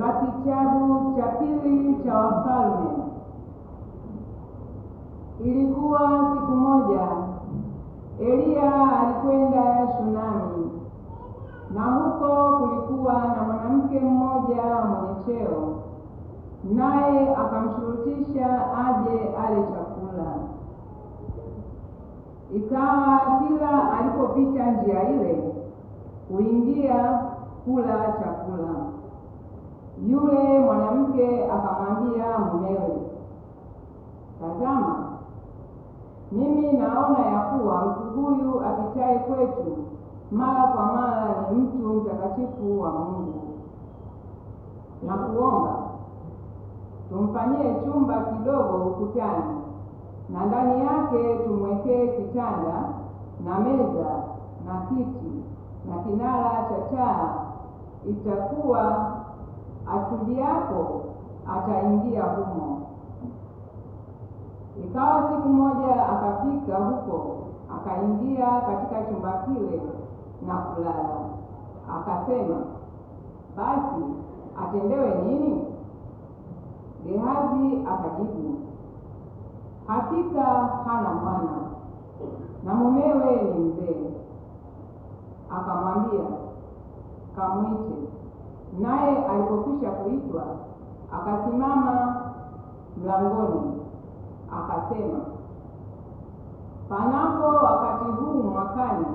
la kitabu cha pili cha Wafalme. Ilikuwa siku moja, Eliya alikwenda Shunami, na huko kulikuwa na mwanamke mmoja mwenye cheo, naye akamshurutisha aje ale chakula. Ikawa kila alipopita njia ile, huingia kula chakula. Yule mwanamke akamwambia mumewe, tazama, mimi naona ya kuwa mtu huyu apitaye kwetu mara kwa mara ni mtu mtakatifu wa Mungu. Na kuomba tumfanyie chumba kidogo ukutani, na ndani yake tumwekee kitanda na meza na kiti na kinara cha taa. Itakuwa atujiapo ataingia humo. Ikawa siku moja akafika huko, akaingia katika chumba kile na kulala. Akasema, basi atendewe nini? Gehazi akajibu, hakika hana mwana, na mumewe ni mzee. Akamwambia, kamwite. Naye alipokwisha kuitwa, akasimama mlangoni, akasema, panapo wakati huu mwakani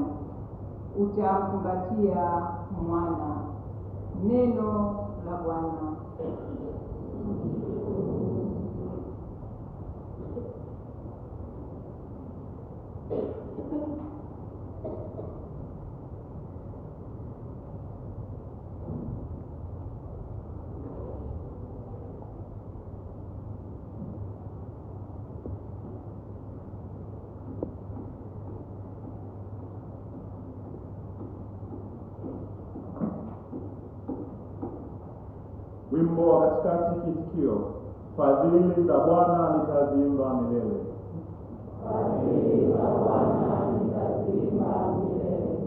utamkumbatia mwana. Neno la Bwana. Wimbo wa katikati, kitikio: fadhili za Bwana nitaziimba milele. Fadhili za Bwana nitaziimba milele.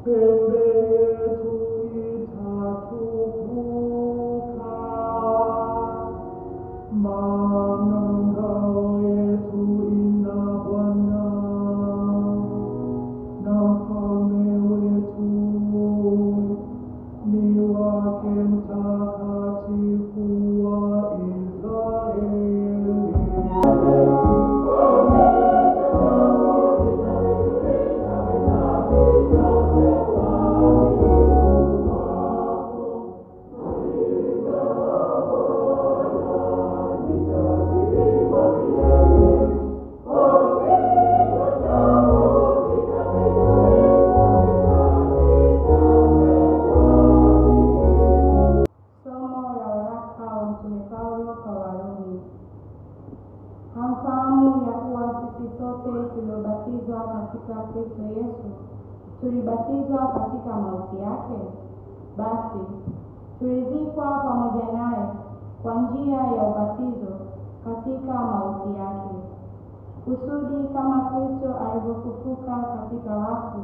pembe yetu itatukuka, maana ngao yetu ina Bwana na mfalme wetu ni wake Mtakatifu wa Israeli. Hamfahamu ya kuwa sisi sote tuliobatizwa katika Kristo Yesu tulibatizwa katika mauti yake? Basi tulizikwa pamoja naye kwa njia ya ubatizo katika mauti yake, kusudi kama Kristo alivyofufuka katika wafu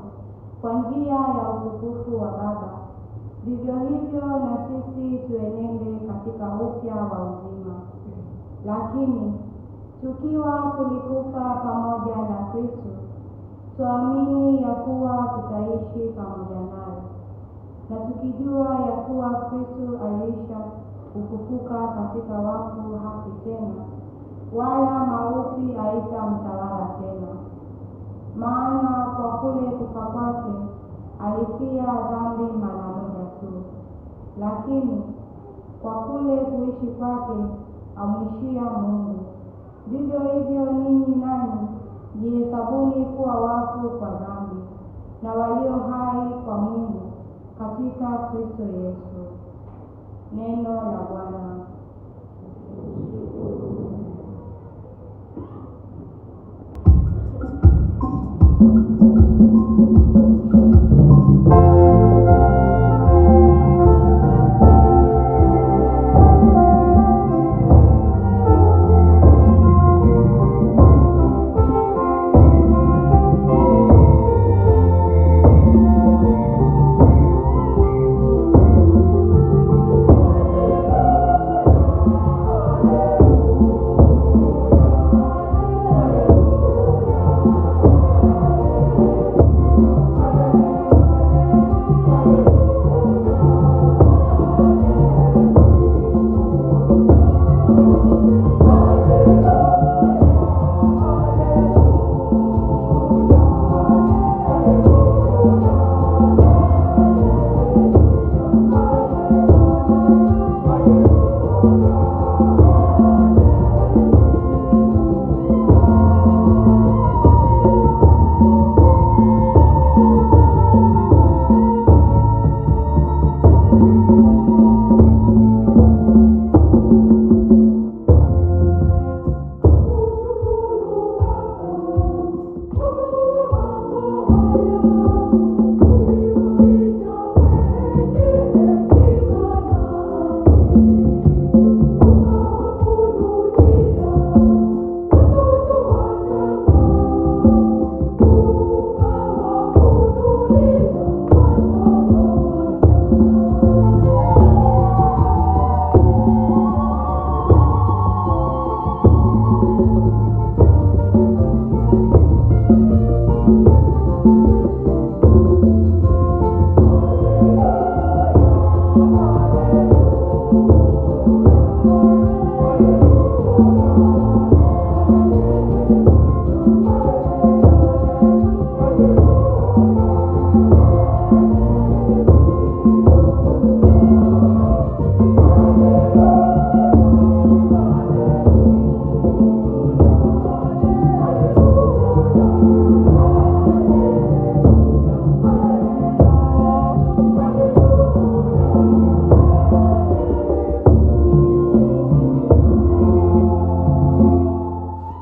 kwa njia ya utukufu wa Baba, vivyo hivyo na sisi tuenende katika upya wa uzima. Lakini tukiwa tulikufa pamoja na Kristo, tuamini ya kuwa tutaishi pamoja naye, na tukijua ya kuwa Kristo alisha kufufuka katika wafu hafi tena, wala mauti haitamtawala tena. Maana kwa kule kufa kwake alifia dhambi mara moja tu, lakini kwa kule kuishi kwake amwishia Mungu. Vivyo hivyo ninyi nanyi jihesabuni kuwa wafu kwa dhambi, na walio hai kwa Mungu katika Kristo Yesu. Neno la Bwana.